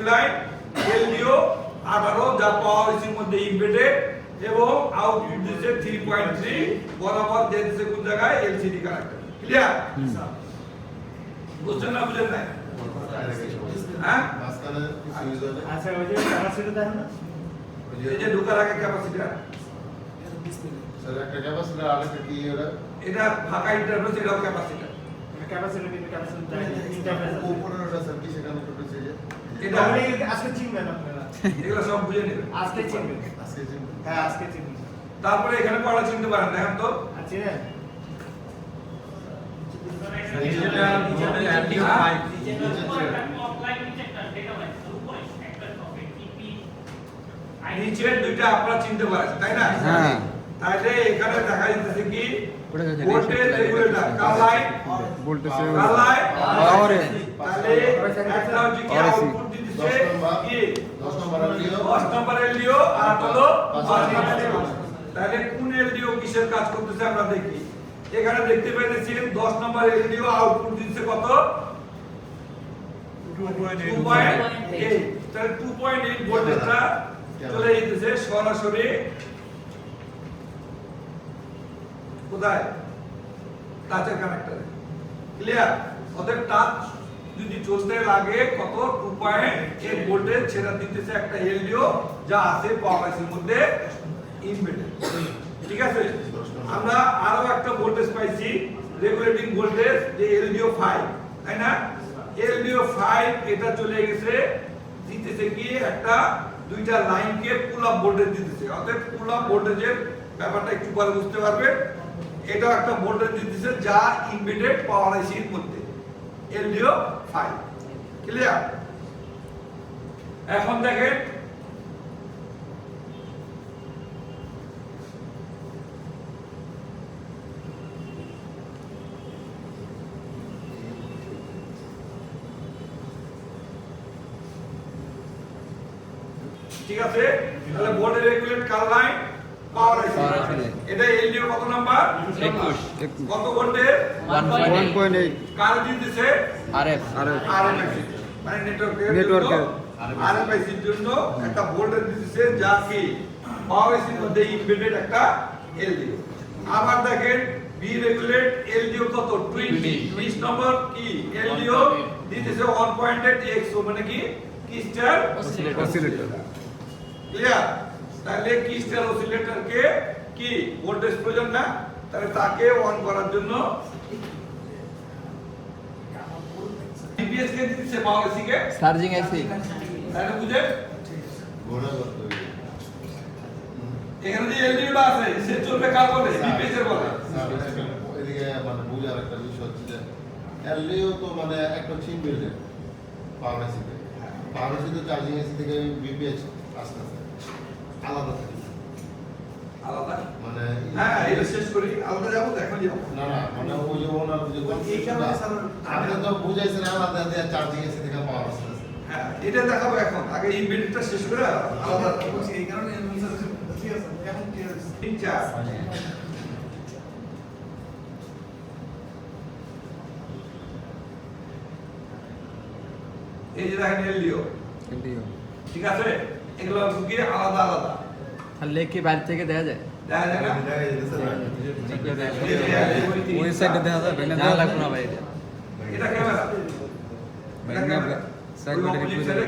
Line LDO 18 যা পাওয়ার এসির মধ্যে এমবেডেড এবং আউটপুট দিচ্ছে 3.3 বরাবর দিচ্ছে কোন জায়গায় এলসিডি কানেক্টর ক্লিয়ার বুঝছেন না বুঝেন না হ্যাঁ মাঝখানে সুইচ আছে আচ্ছা ওই যে ক্যাপাসিটি দেখেন না এই যে ঢোকার আগে ক্যাপাসিটর স্যার একটা ক্যাপাসিটর আর একটা কি ওটা এটা ফাঁকা ইন্টারফেস এটাও ক্যাপাসিটর ক্যাপাসিটি কিন্তু ক্যাপাসিটি ইন্টারফেস উপরের ওটা স্যার কি সেখানে করতেছে যে এটা আজকে চিনবেন আপনারা এগুলো সব বুঝে নেবেন আজকে চিনবেন আজকে যে হ্যাঁ আজকে চিনবেন তারপরে এখানে পড়া চিনতে পারেন দেখেন তো আর চিনেন নিচের দুইটা আপনারা চিনতে পারেন তাই না হ্যাঁ। তাহলে এখানে দেখা যাচ্ছে কি ওটা হচ্ছে ভোল্টেজ রেগুলেটর কালাইট বলতেছে কালাইট পাওয়ারে তাহলে একটা হচ্ছে কি আউটপুট দিচ্ছে কি 10 নম্বর এলডিও 10 নম্বর এলডিও আর হলো 5 নম্বর এলডিও তাহলে কোন এলডিও কিসের কাজ করতেছে আমরা দেখি এখানে দেখতে পাচ্ছেন 10 নম্বর এলডিও আউটপুট দিচ্ছে কত 2.8 তাহলে 2.8 ভোল্টেজটা চলে যেতেছে সরাসরি কোথায় টাচের কানেক্টরে ক্লিয়ার ওদের টাচ যদি চলতে লাগে কত 2.8 ভোল্টেজ ছেড়ে দিতেছে একটা এলডিও যা আছে পাওয়ার আইসির মধ্যে ইনভেন্টেড ঠিক আছে আমরা আরো একটা ভোল্টেজ পাইছি রেগুলেটিং ভোল্টেজ যে এলডিও 5 তাই না এলডিও 5 এটা চলে গেছে দিতেছে কি একটা দুইটা লাইনকে পুল আপ ভোল্টেজ দিতেছে অর্থাৎ পুল আপ ভোল্টেজের ব্যাপারটা একটু পরে বুঝতে পারবেন এটা একটা ভোল্টেজ দিতেছে যা ইনভেন্টেড পাওয়ার আইসির মধ্যে এলডিও 5 ক্লিয়ার এখন দেখেন ঠিক আছে তাহলে বোর্ডে রেগুলেট কার লাইন পাওয়ার আইসি এটা এলডিও কত নাম্বার 21 কত ভোল্টেজ 1.8 কার দিতেছে আরএফ আরএমএসি মানে নেটওয়ার্কের আরএমএসির জন্য একটা ভোল্টেজ দিতেছে যা কি পাওয়ার আইসির মধ্যে ইমবেডেড একটা এলডিও আবার দেখেন বি রেগুলেট এলডিও কত 20 নম্বর কি এলডিও দিতেছে 1.8 এক্সও মানে কি ক্রিস্টাল অসিলেটর ক্লিয়ার তাহলে ক্রিস্টাল অসিলেটরকে কি ভোল্টেজ প্রয়োজন না তাহলে তাকে অন করার জন্য ডিপিএস কে দিচ্ছে পাওয়ার এসি কে চার্জিং আইসি তাহলে বুঝে ঘোড়া করতে হবে এখানে যে এলডিও আছে সে চলবে কার বলে ডিপিএস এর বলে স্যার এদিকে মানে বুঝার একটা বিষয় হচ্ছে যে এলডিও তো মানে একটা চিন বিল্ডের পাওয়ার আইসিতে পাওয়ার আইসিতে চার্জিং আইসি থেকে বিপিএইচ আস্তে আস্তে আলাদা থাকে আলাদা মানে হ্যাঁ এটা শেষ করি আলাদা যাবো এখন যাবো না না মানে ওই যে ওনার যে এই কারণে স্যার আপনি তো বুঝাইছেন আলাদা দিয়ে চার্জিং আইসি থেকে পাওয়ার আসতে হ্যাঁ এটা দেখাবো এখন আগে ইনভেন্টরটা শেষ করে আলাদা এই কারণে ঠিক আছে এখন ক্লিয়ার হচ্ছে ঠিক আছে এই যে দেখেন এলডিও ঠিক আছে এগুলো কি আলাদা আলাদা আর লেখি বাইরে থেকে দেখা যায় দেখা যায় না ওই সাইডে দেখা যাবে না দেখা লাগবে না বাইরে এটা ক্যামেরা সাইড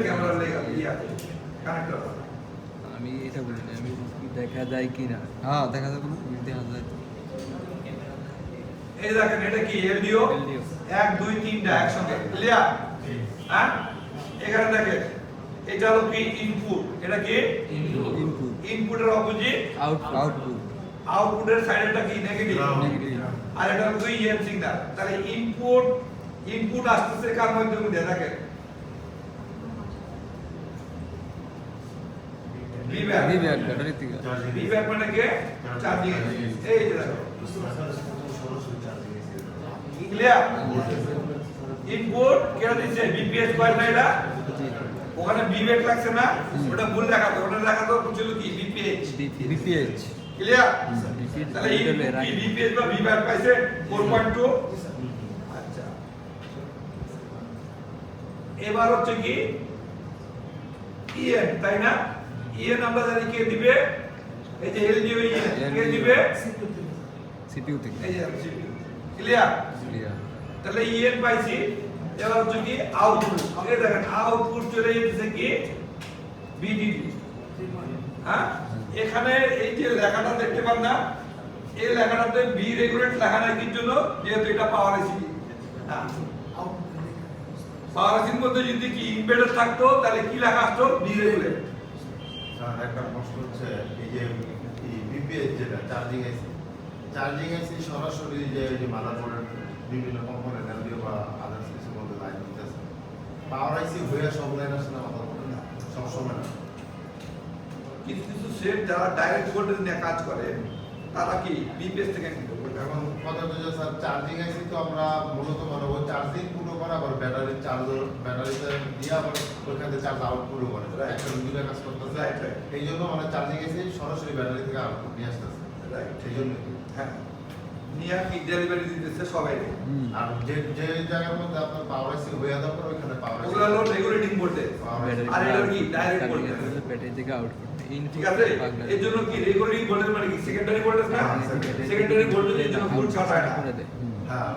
ক্যামেরা লেগা ইয়া কানেক্টর আমি এটা বলি না আমি দেখা যায় কি না হ্যাঁ দেখা যাবে না দেখা যায় এই দেখেন এটা কি এলডিও 1 2 3টা একসঙ্গে ক্লিয়ার হ্যাঁ এখানে দেখেন এটা হলো কি ইনপুট এটা কি ইনপুট ইনপুটের অপোজিট আউটপুট আউটপুটের সাইডেরটা কি নেগেটিভ আর এটা হলো ইএন সিগন্যাল তাহলে ইনপুট আসতেছে কার মাধ্যমে দিয়ে দেখেন বিব্যাক ব্যাটারি থেকে বিব্যাক মানে কি চার্জিং এই যে দেখো ক্লিয়ার ইনপুট কেন দিচ্ছে বিপিএস কয়েল না এটা ওখানে বিব্যাক লাগছে না ওটা ভুল দেখাতো ওটা দেখাতো ছিল কি বিপিএইচ বিপিএইচ ক্লিয়ার তাহলে বিপিএইচ বা বিব্যাক পাইছে 4.2 আচ্ছা এবার হচ্ছে কি ইএন, তাই না? ইএন আমরা জানি কে দিবে, এই যে এলডিও ইএন কে দিবে, সিপিইউ থেকে এই যে সিপিইউ। ক্লিয়ার? ক্লিয়ার। তাহলে ইএন পাইছি। এবার হচ্ছে কি আউটপুট, এই দেখেন আউটপুট চলে যাচ্ছে কি বিডিডি। হ্যাঁ, এখানে এই যে লেখাটা দেখতে পান না, এই লেখাটাতে বি রেগুলেট লেখা নাই কির জন্য, যেহেতু এটা পাওয়ার আইসি। পাওয়ার আইসির মধ্যে যদি কি ইমবেডেড থাকতো তাহলে কি লেখা আসতো, বি রেগুলেট। স্যার একটা প্রশ্ন হচ্ছে এই যে বিপিএস যেটা চার্জিং আইসি সরাসরি যে মাদারবোর্ডের বিভিন্ন কম্পোনেন্ট এলডিও বা আদার্স কিছু মধ্যে লাইন দিতেছে, পাওয়ার আইসি হয়ে সব লাইন আসে না মাদারবোর্ডে, না সবসময় না। কিছু কিছু সেট যারা ডাইরেক্ট ভোল্টেজ নিয়ে কাজ করে তারা কি বিপিএস থেকে নিতে পারবে। এখন কথা হচ্ছে স্যার চার্জিং আইসি তো আমরা মূলত মানে ওই চার্জিং পুরো করা আবার ব্যাটারির চার্জার ব্যাটারিতে দিয়ে আবার ওইখানে চার্জ আউট পুরো করে একটা দুটো কাজ করতেছে। Right, right. এই জন্য মানে চার্জিং আইসি সরাসরি ব্যাটারি থেকে আউটপুট নিয়ে আসতেছে, Right. সেই জন্য। হ্যাঁ, নিয়ে কি ডেলিভারি দিতেছে সবাই। আর যে যে জায়গার মধ্যে আপনার পাওয়ার আইসি হয়ে যাওয়ার পর ওইখানে পাওয়ার ওগুলো হলো রেগুলেটিং ভোল্টেজ, আর এটা কি ডাইরেক্ট ভোল্টেজ। ব্যাটারি থেকে আউটপুট ঠিক আছে, এর জন্য কি রেগুলেটিং ভোল্টেজ মানে কি সেকেন্ডারি ভোল্টেজ না, সেকেন্ডারি ভোল্টেজের জন্য ফুল শর্ট হয় না। হ্যাঁ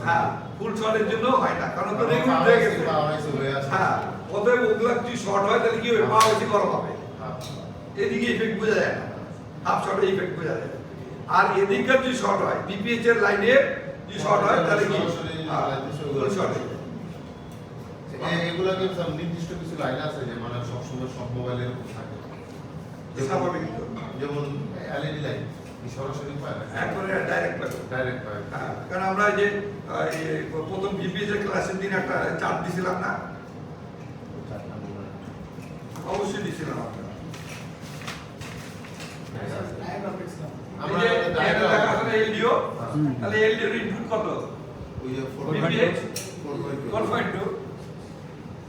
হ্যাঁ, ফুল শর্টের জন্য হয় না, কারণ তো রেগুলেট হয়ে গেছে। পাওয়ার আইসি হয়ে আসে। হ্যাঁ, অতএব ওগুলা যদি শর্ট হয় তাহলে কি হবে, পাওয়ার বেশি গরম হবে। হ্যাঁ। এদিকে ইফেক্ট বোঝা যায় না, হাফ শর্টের ইফেক্ট বোঝা যায়। আর এদিকে যদি শর্ট হয়, বিপিএইচ এর লাইনে যদি শর্ট হয় তাহলে কি ফুল শর্ট হবে। এগুলা কি সব নির্দিষ্ট কিছু লাইন আছে যে মানে সবসময় সব মোবাইলে এরকম থাকে? স্বাভাবিক তো। যেমন এলইডি লাইন কি সরাসরি পায় না, একবারে ডাইরেক্ট পাবে। ডাইরেক্ট পায়। হ্যাঁ, কারণ আমরা এই যে প্রথম বিপিএইচ এর ক্লাসের দিন একটা চার্ট দিছিলাম না, অবশ্যই দিছিলাম আমরা। আমরা এই যে ডাইরেক্ট এটা লেখা আছে এলডিও, তাহলে এলডিও এর ইনপুট কত? ওই যে বিপিএইচ 4.2 4.2।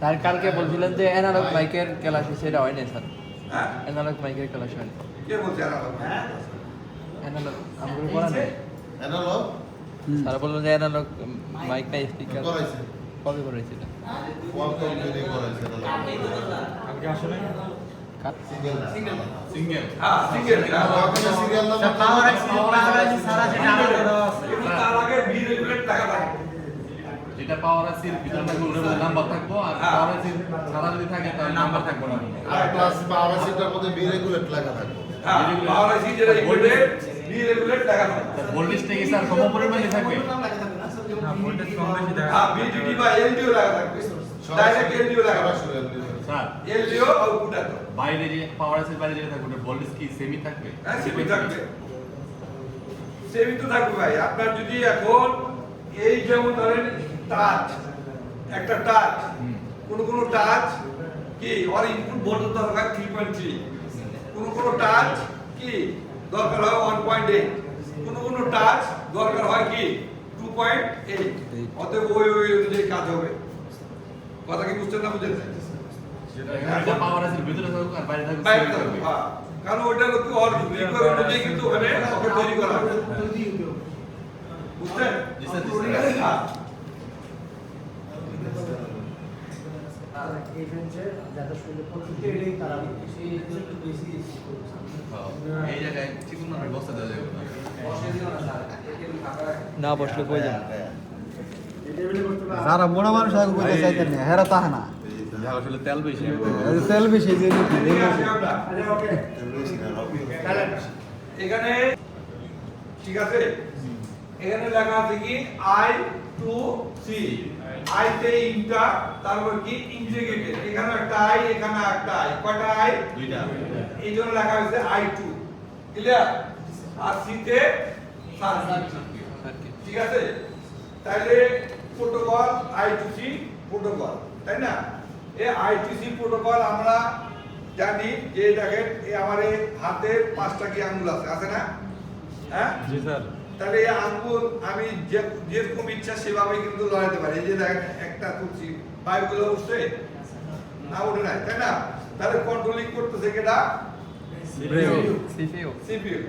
স্যার কালকে বলছিলেন যে অ্যানালগ মাইকের ক্লাস সেটা হয় না স্যার, হ্যাঁ, অ্যানালগ মাইকের ক্লাস হয় না। কে বলছে আলাদা? অ্যানালগ আমগুলো করা নেই অ্যানালগ স্যার বললেন যে অ্যানালগ মাইক না স্পিকার করাইছে, কবে করেছে এটা? কোয়ালকম যদি করাইছে আজকে আসলে সিঙ্গেল হ্যাঁ, সিঙ্গেল। ওখানে সিরিয়াল নাম্বার পাওয়ার আইসি সারা যেটা আলাদা দেওয়া আছে। কিন্তু তার আগে বি রেগুলেট টাকা থাকে। যেটা পাওয়ার আইসির ভিতরে থাকবে ওটার মধ্যে নাম্বার থাকবো, আর হ্যাঁ। পাওয়ার আইসির ছাড়া যদি থাকে তাহলে নাম্বার থাকবে না। আর প্লাস পাওয়ার আইসিটার মধ্যে বি রেগুলেট লেখা থাকবে। হ্যাঁ, পাওয়ার আইসি যেটা ইনপুটেড বি রেগুলেট টাকা থাকে। ভোল্টেজটা কি স্যার সম পরিমাণে থাকবে? হ্যাঁ, বিডিডি বা এলডিও লাগা থাকবে, ডাইরেক্ট এলডিও লাগা থাকবে। সরাসরি LDO স্যার এলডিও আউটপুট এত। বাইরে যে পাওয়ার আইসির বাইরে যেটা থাকবে ওটা ভোল্টেজ কি সেমই থাকবে? হ্যাঁ, সেমি থাকবে, সেমি তো থাকবে ভাই। আপনার যদি এখন এই যেমন ধরেন টাচ, একটা টাচ, কোন টাচ কি ওর ইনপুট ভোল্টেজ দরকার 3.3, কোন টাচ কি দরকার হয় 1.8, কোন টাচ দরকার হয় কি 2.8। অতএব ওই অনুযায়ী কাজ হবে। কথা কি বুঝছেন না বুঝেন? যেটা পাওয়ার আইসির ভিতরে থাকুক আর বাইরে থাকুক বাইরে same থাকবে, থাকবে। হ্যাঁ। কারণ ওইটা হলো কি ওর রিকোয়ার অনুযায়ী কিন্তু ওখানে ওকে তৈরি করা হবে। বুঝছেন? জি স্যার, জি স্যার। হ্যাঁ। হ্যাঁ, এই জায়গায় চিকুন না বসতে দেওয়া যাবে না। না বসলে কই যাবে? যারা বুড়া মানুষ আগে কইতে চাইতেন না হেরা তাহে না যা আসলে তেল বেশি। এই তেল বেশি যে ঠিক আছে আমরা। এখানে ঠিক আছে, এখানে লেখা আছে কি আই টু সি, আই তে ইনটা, তারপর কি ইন্টিগ্রেটেড, এখানে একটা আই, এখানে একটা আই, কয়টা আই? দুইটা। এই জন্য লেখা হয়েছে আই টু। ক্লিয়ার? আর সি তে সার্কিট। ঠিক আছে, তাহলে protocol I two C protocol, তাই না? এই আই টু সি প্রোটোকল আমরা জানি যে দেখেন এই আমার এই হাতের 5টা কি আঙ্গুল আছে, আছে না? হ্যাঁ, জি স্যার। তাহলে এই আঙ্গুল আমি যেরকম ইচ্ছা সেভাবে কিন্তু লড়াইতে পারি। এই যে দেখেন একটা তুলছি, পাইপগুলো উঠছে না, উঠে নাই, তাই না? তাহলে কন্ট্রোলিং করতেছে কেটা? CPU CPU.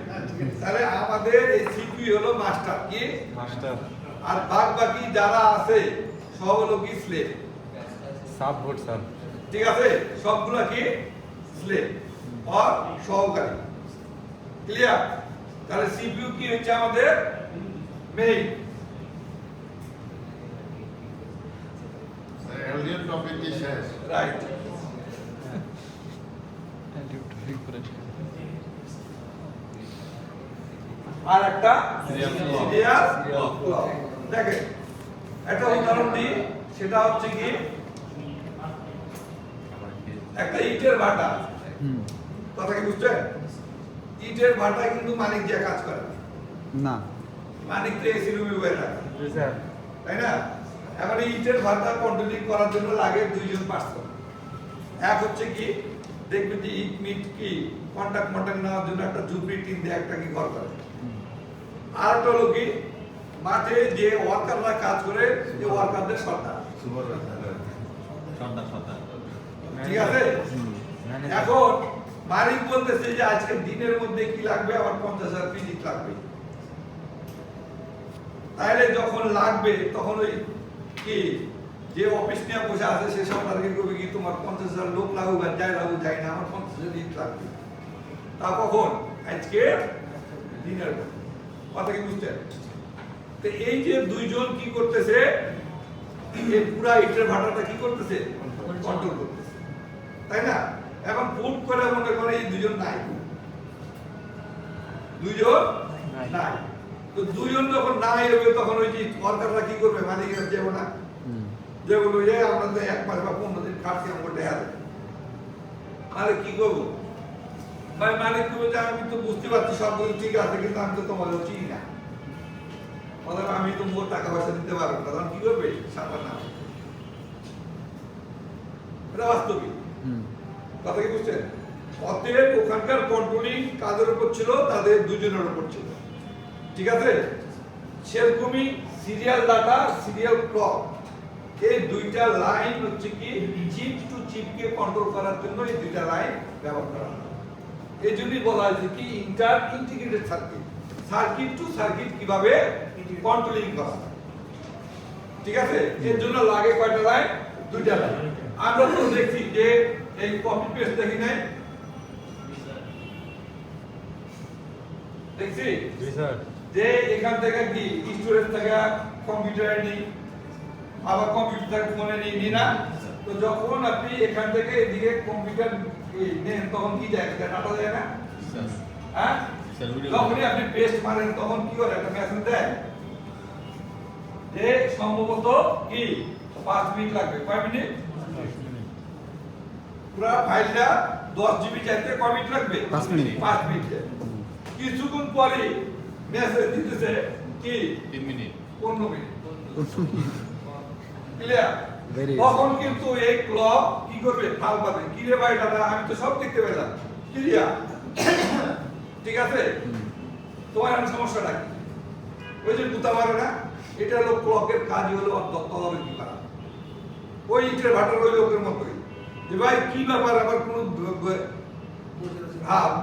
তাহলে আমাদের এই সিপিইউ হলো মাস্টার, কি মাস্টার আর বাকি যারা আছে সব হলো কি স্লেভ। Sub board sir. ঠিক আছে, সবগুলো কি স্লেভ আর সহকারী। ক্লিয়ার? তাহলে সিপিইউ কি হচ্ছে আমাদের মেইন। এলডিএর টপিক কি শেষ? রাইট। আর একটা সিরিয়াল ক্লক। দেখেন একটা উদাহরণ দিই, সেটা হচ্ছে কি একটা ইটের ভাটা। কথা কি বুঝছেন? ইটের ভাটা কিন্তু মালিক দিয়ে কাজ করে না। না মালিক তো এসি রুমে বসে থাকে, জি স্যার। তাই না? এবার এই ইটের ভাটা কন্ট্রোলিং করার জন্য লাগে দুইজন পার্সন। এক হচ্ছে কি দেখবেন যে ইট মিট কি কন্টাক্ট নেওয়ার জন্য একটা ঝুপড়ি টিন দিয়ে একটা কি ঘর করে। আর একটা হলো কি মাঠে যে ওয়ার্কাররা কাজ করে এই ওয়ার্কারদের সর্দার। ঠিক আছে? এখন মালিক বলতেছে যে আজকে দিনের মধ্যে কি লাগবে, আমার 50,000 পিজিট লাগবে। তাহলে যখন লাগবে তখন ওই কি যে অফিস নিয়ে বসে আছে সে সব টার্গেট করবে কি তোমার 50,000 লোক লাগুক আর যাই লাগুক যাই না, আমার 50,000 ইট লাগবে। তা কখন? আজকে দিনের মধ্যে। কথা কি বুঝছেন? তো এই যে দুইজন কি করতেছে, এই পুরা ইটের ভাটাটা কি করতেছে, কন্ট্রোল করতেছে, তাই না? এখন ফুট করে মনে করে এই দুজন নাই, দুইজন নাই। তো দুইজন যখন নাই হবে তখন ওই যে ওয়ার্কাররা কি করবে, মালিকের যাবো না, যেগুলো যে আমরা তো 1 মাস বা 15 দিন কাটছি আমাকে দেখা দেবে, তাহলে কি করবো? ভাই মালিক করবে যে আমি তো বুঝতে পারছি সব কিছু ঠিক আছে, কিন্তু আমি তো তোমার চিনি না, অথবা আমি তো মোট টাকা পয়সা দিতে পারবো না, তখন কি করবে? সাঁতার না। এটা বাস্তবিক কথা কি বুঝছেন? অতএব ওখানকার কন্ট্রোলিং কাদের উপর ছিল? তাদের দুজনের উপর ছিল। ঠিক আছে? সেরকমই সিরিয়াল ডাটা, সিরিয়াল ক্লক, এই দুইটা লাইন হচ্ছে কি চিপ টু চিপকে কন্ট্রোল করার জন্য এই দুইটা লাইন ব্যবহার করা হয়। এই জন্যই বলা হয়েছে কি inter integrated circuit, circuit to circuit কিভাবে কন্ট্রোলিং করা হয়। ঠিক আছে? এর জন্য লাগে কয়টা লাইন? দুইটা লাইন। আমরা তো দেখছি যে এই কপি পেস্ট দেখি নাই, দেখছি জি স্যার। যে এখান থেকে কি স্টোরেজ থেকে কম্পিউটারে নিই, আবার কম্পিউটার থেকে ফোনে নিই না? তো যখন আপনি এখান থেকে এদিকে কম্পিউটার নেন তখন কি যায়? ডাটা যায় না? হ্যাঁ, যখনই আপনি পেস্ট মারেন তখন কি করে? একটা মেসেজ দেয় যে সম্ভবত কি 5 মিনিট লাগবে। কয় মিনিট? পুরো ফাইলটা 10 জিবি চাইতে কয় মিনিট লাগবে? 5 মিনিট। 5 মিনিট। কিছুক্ষণ পরে মেসেজ দিতেছে কি 3 মিনিট 15 মিনিট। ক্লিয়ার? Very তখন কিন্তু এই ক্লক কি করবে? ফাল পাবে। কি রে ভাই দাদা, আমি তো সব দেখতে পেলাম। ক্লিয়ার? ঠিক আছে? তোমার এখন সমস্যাটা কি? ওই যে গুতা মারে না, এটা হলো ক্লকের কাজ, হলো তদারকি কি করা। ওই ইটের ভাটার ওই লোকের মতোই যে ভাই কি ব্যাপার, আমার কোনো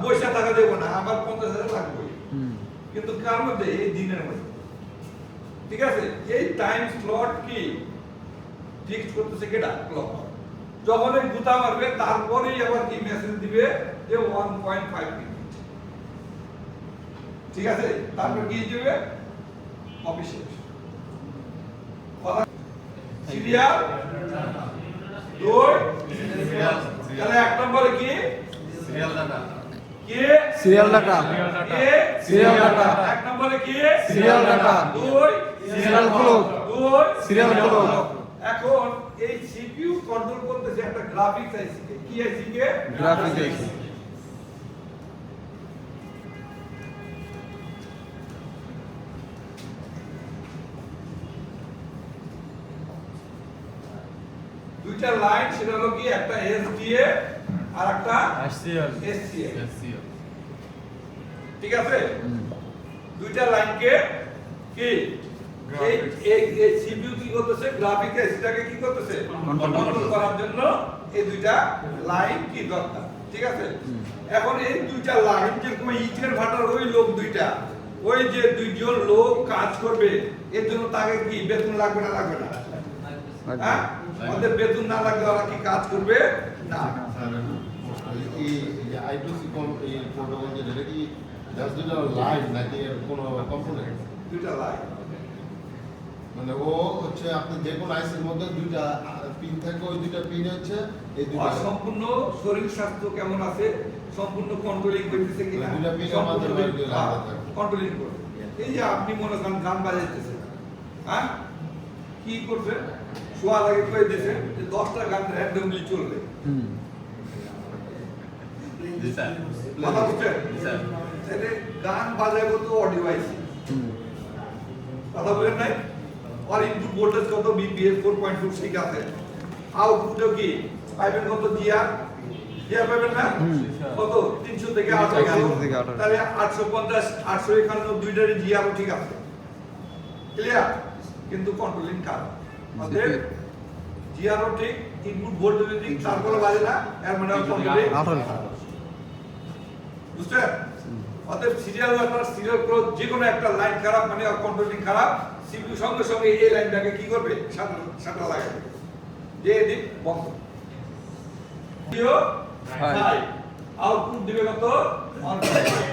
পয়সা টাকা দেবো না, আমার 50,000 লাগবে, কিন্তু কার মধ্যে? এই দিনের মধ্যে। ঠিক আছে? এই টাইম স্লট কি ফিক্স করতেছে কেটা? ক্লক। যখন এই গুতা মারবে তারপরেই আবার কি মেসেজ দিবে যে 1.5 মিনিট। ঠিক আছে? তারপর কি দিবে? কপি শেষ। সিরিয়াল 2, তাহলে 1 নম্বরে কি? সিরিয়াল ডাটা কি? সিরিয়াল ডাটা, কি? সিরিয়াল ডাটা, 1 নম্বরে কি? Serial data, 2 serial clock, 2 serial clock. এখন এই সিপিইউ কন্ট্রোল করতেছে একটা গ্রাফিক্স আইসি কে। কি আইসি কে? গ্রাফিক্স আইসি। দুইটা লাইন, সেটা হলো কি একটা এসডিএ আর একটা এসসিএল। এসসিএল। এসসিও ঠিক আছে? দুইটা লাইনকে কি এই সিপিইউ কি করতেছে? গ্রাফিক আইসিটাকে কি করতেছে? কন্ট্রোল করার জন্য এই দুইটা লাইন কি দরকার। ঠিক আছে? এখন এই দুইটা লাইন যেরকম ইটের ভাটার ওই লোক দুইটা, ওই যে দুইজন লোক কাজ করবে, এর জন্য তাকে কি বেতন লাগবে না? লাগবে না? হ্যাঁ ওদের বেতন না লাগলে ওরা কি কাজ করবে না। স্যার এই যে I2C এই প্রোটোকল যেটা কি জাস্ট দুটো লাইন নাকি এর কোনো কম্পোনেন্ট? দুইটা লাইন মানে ও হচ্ছে আপনি যে কোনো আইসির মধ্যে দুইটা পিন থাকে, ওই দুইটা পিন হচ্ছে এই দুইটা আর সম্পূর্ণ শরীর স্বাস্থ্য কেমন আছে, সম্পূর্ণ কন্ট্রোলিং করতেছে কিনা, দুইটা পিনের মাধ্যমে আর কি লাগাতে থাকে। কন্ট্রোলিং করে। এই যে আপনি মনে করেন গান বাজাইতেছেন, হ্যাঁ কি করছে শোয়ার আগে কয়ে দিয়েছে যে 10টা গান র্যান্ডমলি চলবে, হুম জি স্যার কথা বুঝছেন? জি স্যার তাহলে গান বাজাবো তো অডিও আইসি, হুম কথা বলেন নাই? আর ইনপুট ভোল্টেজ কত বিপিএস 4.2 ঠিক আছে, আউটপুটও কি পাইবেন কত জিআর পাবেন না কত 300 থেকে 800 থেকে 800 তাহলে 850 851 দুইটারই জিআরও ঠিক আছে, ক্লিয়ার? কিন্তু কন্ট্রোলিং কার আমাদের জিআরও ঠিক, ইনপুট ভোল্টেজ ঠিক, তারপরে বাজে না, এর মানে কন্ট্রোলিং 18 বুঝছেন? অতএব সিরিয়াল নাম্বার সিরিয়াল ক্রস যে কোনো একটা লাইন খারাপ মানে কন্ট্রোলিং খারাপ, সিপিইউ সঙ্গে সঙ্গে এই লাইনটাকে কি করবে শাটার লাগাবে, যে এদিক বন্ধ দিও হাই, আউটপুট দিবে কত 1.5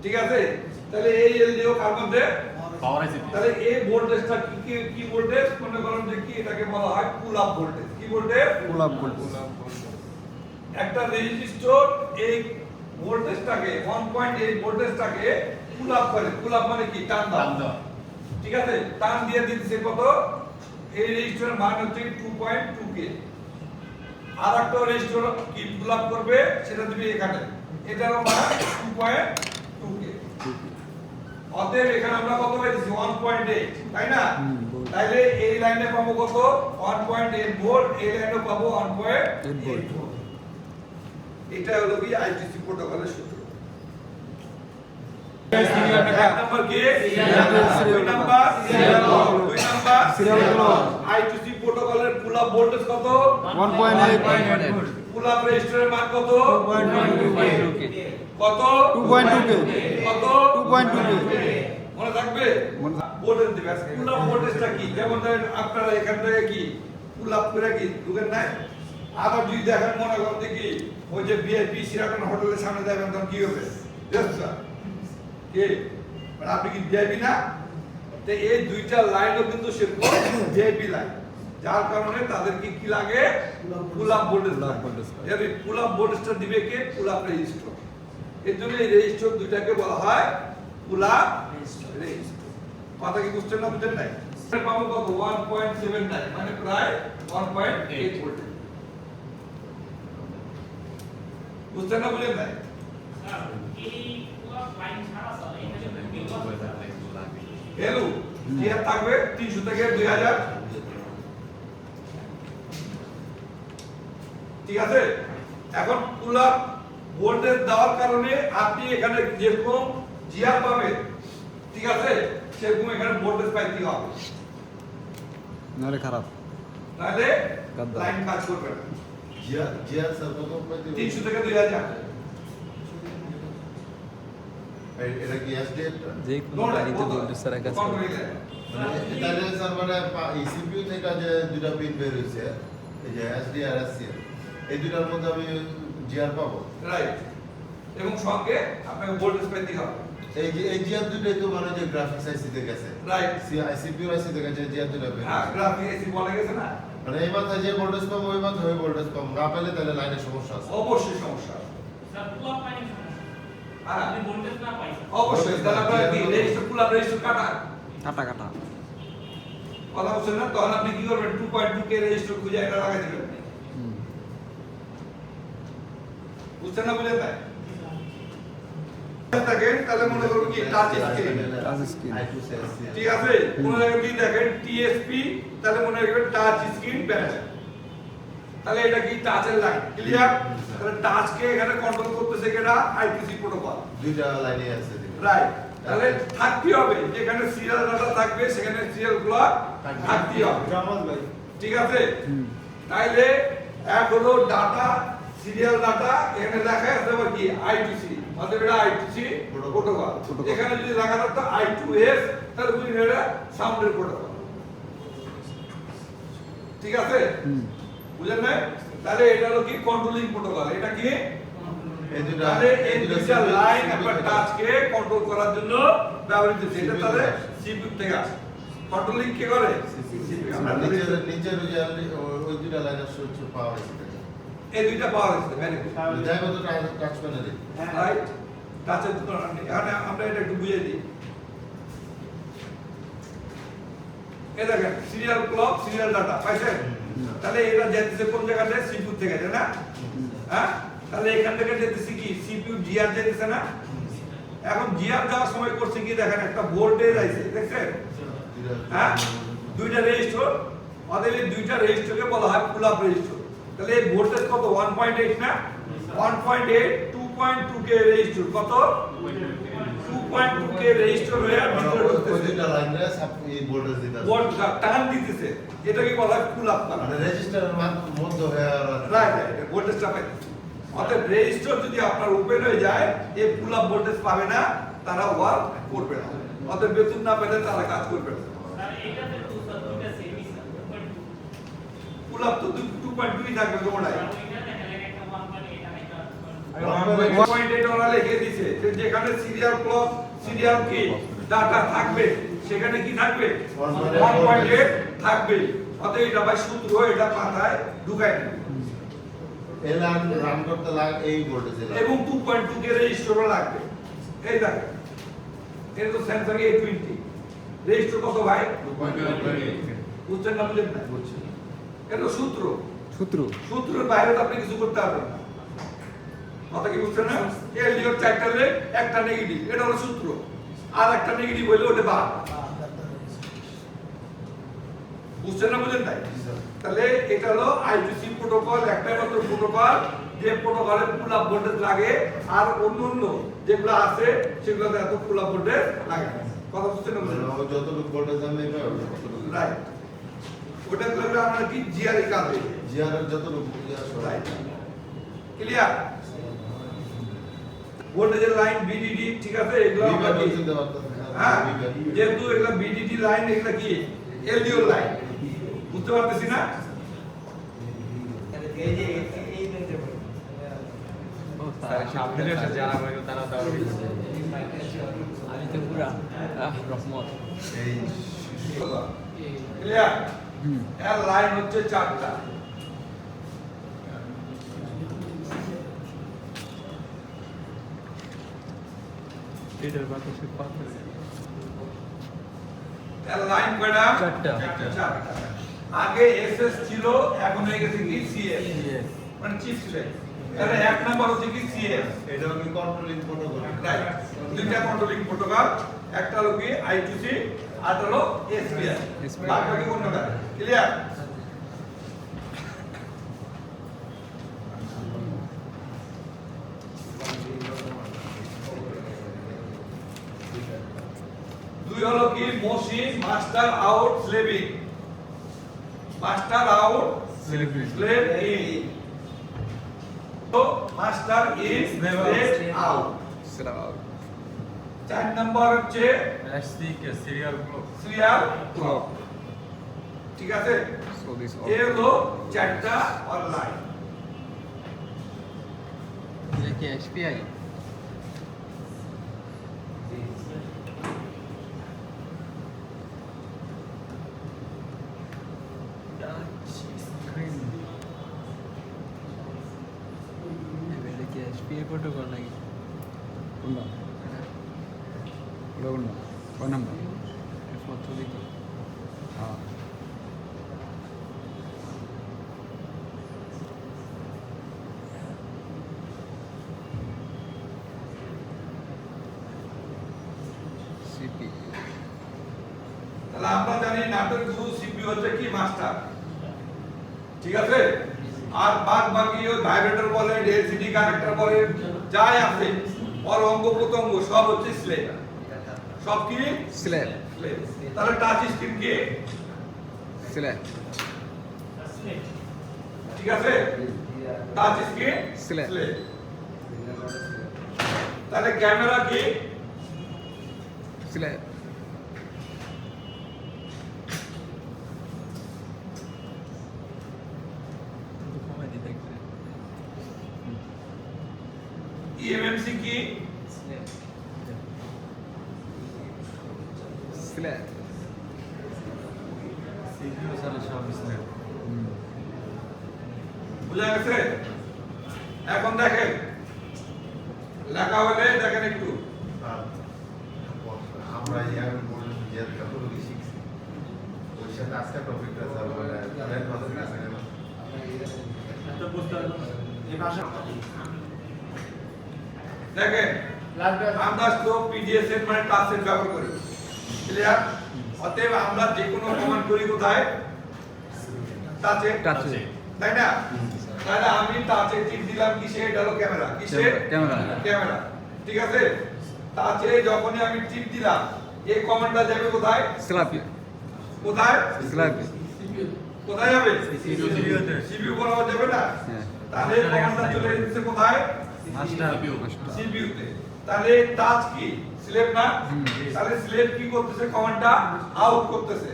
ঠিক আছে? তাহলে এই এলডিও কার মধ্যে পাওয়ার আইসি তাহলে এই ভোল্টেজটা কি ভোল্টেজ মনে করেন যে কি এটাকে বলা হয় পুল আপ ভোল্টেজ, কি ভোল্টেজ গোলাপ বলতে একটা রেজিস্টর এই ভোল্টেজটাকে 1.8 ভোল্টেজটাকে পুল আপ করে, পুল আপ মানে কি টান দাও, ঠিক আছে? টান দিয়ে দিতেছে কত, এই রেজিস্টরের মান হচ্ছে 2.2 কে, আর একটা রেজিস্টর কি পুল আপ করবে সেটা দিবে এখানে, এটারও মান 2.2 কে। অতএব এখানে আমরা কত পেয়েছি 1.8 তাই না? তাইলে এই লাইনে পাবো কত 1.8 ভোল্ট, এই লাইনে পাবো 1.8 ভোল্ট। এটা হলো কি আইটিসি প্রোটোকলের সূত্র। এক নাম্বার কি দুই নাম্বার আইটিসি প্রোটোকলের পুল আপ ভোল্টেজ কত 1.8 পুল আপ রেজিস্টরের মান কত 2.2 কে কত 2.2 কে কত 2.2 কে মনে থাকবে মনে থাকবে। ভোল্টেজ দিবে পুল আপ ভোল্টেজটা কি, যেমন ধরেন আপনারা এখান থেকে কি পুল আপ করে কি ঢুকেন নাই, আবার যদি দেখেন মনে করেন যে কি ওই যে ভিআইপি সিরাটন হোটেলের সামনে যাবেন তখন কি হবে দেখছেন কি মানে আপনি কি ভিআইপি না? তো এই দুইটা লাইনও কিন্তু সেরকম ভিআইপি লাইন, যার কারণে তাদের কি লাগে পুল আপ ভোল্টেজ লাগে। এই পুল আপ ভোল্টেজটা দিবে কে পুল আপ রেজিস্টর, এর জন্য এই রেজিস্টর দুইটাকে বলা হয় পুল আপ রেজিস্টর। কথা কি বুঝছেন না বুঝেন নাই? পাবো কত 1.79 মানে প্রায় 1.8 ভোল্ট, বুঝছেন না বুঝেন নাই? এলু জিআর থাকবে 300 থেকে 2000 ঠিক আছে? এখন পুল আপ ভোল্টেজ দেওয়ার কারণে আপনি এখানে যেরকম জিআর পাবেন ঠিক আছে সেরকম এখানে ভোল্টেজ পাইতে হবে, নারে খারাপ তাহলে গাদ্দার। লাইন কাজ করবে না। জিয়া স্যার কত পাইতে 300 থেকে 2000 এটা কি এসডিএফ? যে কোনো গাড়িতে ভোল্টেজ ছাড়া কাজ করে তাহলে স্যার মানে এই সিপিইউ থেকে যে দুটো পিন বের হইছে এই যে এসডি আর এসসি এই দুটার মধ্যে আমি জিআর পাবো, রাইট, এবং সঙ্গে আপনাকে ভোল্টেজ পাইতে হবে, এই যে এই জিআর দুটোই তো মানে যে গ্রাফিক্স আইসি থেকে গেছে, রাইট। সিপিইউ আইসি থেকে যে জিআর দুটো বের হ্যাঁ গ্রাফিক এসি বলে গেছে না, মানে এই মাথায় যে ভোল্টেজ পাবো ওই মাথায় ওই ভোল্টেজ পাবো, না পেলে তাহলে লাইনের সমস্যা আছে। অবশ্যই সমস্যা আছে। হ্যাঁ আপনি ভোল্টেজ না পাইছেন অবশ্যই তাহলে আপনারা কি রেজিস্টার পুল আপ রেজিস্টার কাটা কাটা কাটা কথা বলছেন না, তখন আপনি কি করবেন 2.2 কে রেজিস্টার খুঁজে এটা লাগাই দিবেন, বুঝছেন না বুঝেন নাই? দেখেন তাহলে মনে করুন কি touch screen touch screen I2C SC ঠিক আছে, কোন জায়গায় যদি দেখেন টিএসপি তাহলে মনে রাখবেন টাচ স্ক্রিন প্যানেল, তাহলে এটা কি টাচের লাইন, ক্লিয়ার? তাহলে টাচকে এখানে কন্ট্রোল করতেছে কেটা আইটিসি প্রোটোকল, দুইটা লাইনে আছে রাইট? তাহলে থাকতে হবে যেখানে সিরিয়াল ডাটা থাকবে সেখানে সিরিয়ালগুলো থাকতে হবে, ঠিক আছে? তাইলে এক হলো ডাটা সিরিয়াল ডাটা, এখানে লেখা আছে আবার কি আইটিসি অতএব এটা I2C প্রোটোকল। এখানে যদি লেখা থাকতো I2S তাহলে বুঝলেন এটা সাউন্ডের প্রোটোকল। ঠিক আছে? বুঝলেন না? তাহলে এটা হলো কি কন্ট্রোলিং প্রোটোকল। এটা কি? এই দুটো তাহলে এই দুইটা লাইন আপনার টাচকে কন্ট্রোল করার জন্য ব্যবহৃত হচ্ছে। এটা তাহলে CPU থেকে আসে। কন্ট্রোলিং কে করে? CPU। আমরা নিচের ওই দুটো লাইন আসছে হচ্ছে পাওয়ার আইসি থেকে। এই দুইটা পাওয়া গেছে। Very good. যাই বলতো টাচ প্যানেলে রাইট? টাচের দরকার নেই। এখন আমরা এটা একটু বুঝিয়ে দিই। এই দেখেন সিরিয়াল ক্লক, সিরিয়াল ডাটা পাইছেন? তাহলে এটা যেতেছে কোন জায়গাতে? CPU থেকে, তাই না? হ্যাঁ? তাহলে এখান থেকে যেতেছে কি? CPU GR যেতেছে না? এখন GR যাওয়ার সময় করছে কি দেখেন একটা ভোল্টেজ আইছে, দেখছেন? হ্যাঁ? দুইটা রেজিস্টার, অতএব এই দুইটা রেজিস্টারকে বলা হয় পুল আপ রেজিস্টার। তাহলে এই ভোল্টেজ কত? 1.8 না? 1.8 2.2 কে রেজিস্টার কত? 2.2 কে রেজিস্টার হয়ে ভিতরে ওই ঢুকতেছে। দুটো লাইনে এই ভোল্টেজ দিতে আছে। ভোল্ট টান দিতেছে। এটাকে বলা হয় পুল আপ করা। মানে রেজিস্টারের মধ্যে হয়ে রাইট, ভোল্টেজটা পাই। অতএব রেজিস্টার যদি আপনার ওপেন হয়ে যায়, এই পুল আপ ভোল্টেজ পাবে না, তারা ওয়ার্ক করবে না। অতএব বেতন না পেলে তারা কাজ করবে না। পুল আপ তো 2.2 থাকবে তোমরাই। 1.8 ওরা লিখে দিয়েছে যে যেখানে সিরিয়াল ক্লক, সিরিয়াল কি ডাটা থাকবে, সেখানে কি থাকবে? 1.8 থাকবে। অতএব এটা ভাই সূত্র, এটা মাথায় ঢুকাই দিন। এই লাইন রান করতে লাগে এই ভোল্টেজে এবং 2.2 কে রেজিস্টারও লাগবে। এই দেখেন এটা তো স্যামসাং A20 রেজিস্টার কত ভাই? 2.2 বুঝছেন না? বুঝলেন না? বুঝছি। এটা তো সূত্র। সূত্র সূত্রের বাইরে তো আপনি কিছু করতে পারবেন না। কথা কি বুঝছেন না? এলডিও চারটা লেগ, একটা নেগেটিভ, এটা হলো সূত্র। আর একটা নেগেটিভ হইলে ওটা বাদ। বুঝছেন না? বুঝেন নাই? তাহলে এটা হলো I2C প্রোটোকল, একটাই মাত্র প্রোটোকল যে প্রোটোকলে পুল আপ ভোল্টেজ লাগে, আর অন্য যেগুলো আছে সেগুলোতে এত পুল আপ ভোল্টেজ লাগে না। কথা বুঝছেন না? বুঝেন? মানে যতটুকু ভোল্টেজ আমি পাবো ততটুকু রাইট। ওটা করলে আমরা কি জিআরই কাজ হবে। জিআরের যতটুকু রাইট। ক্লিয়ার? ভোল্টেজের লাইন VDD, ঠিক আছে? এগুলো আমরা কি হ্যাঁ, যেহেতু এগুলো VDD লাইন, এগুলো কি এলডিও লাইন। বুঝতে পারতেছি না? আমি তো পুরা রহমত। এই ক্লিয়ার? এর লাইন হচ্ছে 4টা। এর লাইন কয়টা? 4টা। 4টা। আগে এসএস ছিল, এখন হয়ে গেছে কি সিএস, মানে চিপ সিলেক্ট। তাহলে এক নাম্বার হচ্ছে কি সিএস। এটা কি কন্ট্রোলিং প্রোটোকল রাইট। দুইটা কন্ট্রোলিং প্রোটোকল, একটা হলো কি I2C, আর হলো SPI। বাকি কোন না? ক্লিয়ার? দুই হলো কি মশিন master out slaving. Master out slave in. তো master is slave out. 4 number হচ্ছে সিরিয়াল ক্লক। ঠিক আছে? so this এই হলো 4টা অনলাইন। এটা কি SPI? এটা কি SPI প্রোটোকল নাকি? কোনটা ওটা কোনটা কয় নাম্বার ফটো দেখি। হ্যাঁ সিপি। তাহলে আমরা জানি নাটের গুরু সিপি হচ্ছে কি মাস্টার। ঠিক আছে? আর বাকি ওই ভাইব্রেটর বলে, এলসিডি কানেক্টর বলে, যাই আছে ওর অঙ্গ প্রত্যঙ্গ সব হচ্ছে স্লেভ। সব কি স্ল্যাব স্লেভ। তাহলে টাচ স্ক্রিন কি? স্ল্যাব ঠিক আছে? Touch screen slave. স্লেভ। তাহলে ক্যামেরা কি স্ল্যাব ইএমএমসি কি স্ল্যাব সিপিইউ সারা সব স্ল্যাব বুঝা গেছে এখন দেখেন লেখা হলে দেখেন একটু আমরা ইয়ার মূল যে যতটুকু শিখছি ওই সাথে আজকে টপিকটা স্যার মানে নেট মাথায় কাছে গেল তো বুঝতে পারবো এই ভাষা দেখেন আমরা তো পিডিএস এর মানে টাচ সেট ব্যবহার করি ক্লিয়ার অতএব আমরা যে কোনো কমান্ড করি কোথায় টাচে টাচে তাই না তাহলে আমি টাচে টিপ দিলাম কিসে এটা হলো ক্যামেরা কিসে ক্যামেরা। ক্যামেরা ঠিক আছে টাচে যখনই আমি টিপ দিলাম এই কমান্ডটা যাবে কোথায় স্ল্যাব কোথায় স্ল্যাব কোথায় যাবে সিপিইউতে সিপিইউ বরাবর যাবে না হ্যাঁ তাহলে কমান্ডটা চলে যাচ্ছে কোথায় মাস্টার সিপিইউ তে তাহলে টাচ কি স্লেভ না তাহলে স্লেভ কি করতেছে কমান্ডটা আউট করতেছে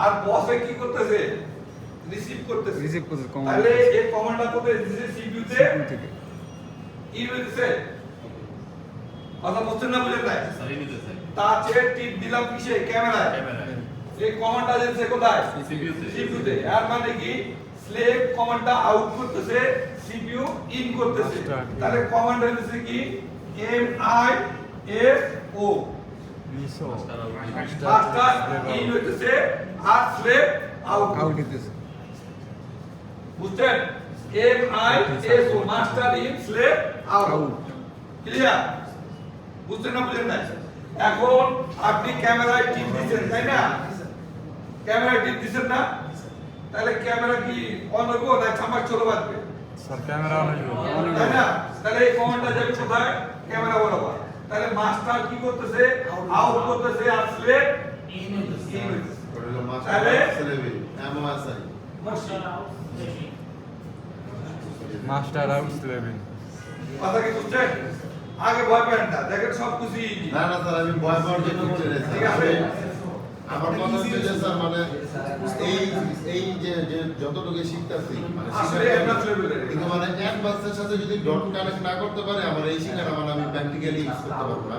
আর বসে কি করতেছে রিসিভ করতেছে রিসিভ করতে কমান্ড তাহলে এই কমান্ডটা কোথায় দিতেছে সিপিইউ তে থেকে ই হইতেছে কথা বুঝছেন না বুঝেন নাই সারি নিতে চাই টাচে টিপ দিলাম কিসে ক্যামেরায় ক্যামেরা এই কমান্ডটা দিতেছে কোথায় সিপিইউ তে সিপিইউ তে এর মানে কি স্লেভ কমান্ডটা আউট করতেছে সিপিইউ ইন করতেছে তাহলে কমান্ড হইতেছে কি M I S O MISO master in হইতেছে আর স্লেভ আউট আউট দিতেছে বুঝছেন M I S O master in slave out clear বুঝছেন না বুঝেন না এখন আপনি ক্যামেরায় টিপ দিচ্ছেন তাই না ক্যামেরায় টিপ দিচ্ছেন না তাহলে ক্যামেরা কি অন হইব না ছামাক চলে বাজবে স্যার ক্যামেরা অন হইব তাই না তাহলে এই কমান্ডটা যাবে কোথায় ক্যামেরা বরাবর তাহলে মাস্টার কি করতেছে আউট করতেছে আর স্লেভ ইন হইতেছে ওটা হলো মাস্টার তাহলে সিলেবি এমওএসআই মাস্টার আউট স্ল্যাবিং কথা কি বুঝছেন আগে ভয় পেন না দেখেন সব কিছু ইজি না না স্যার আমি ভয় পাওয়ার জন্য বলছি না ঠিক আছে। আমার কথা হচ্ছে যে স্যার মানে এই এই যে যে যতটুকু শিখতেছি মানে আসলে অ্যাডভান্স লেভেলের কিন্তু মানে অ্যাডভান্সের সাথে যদি ডট কানেক্ট না করতে পারে আমার এই শিক্ষাটা মানে আমি প্র্যাকটিক্যালি ইউজ করতে পারবো না।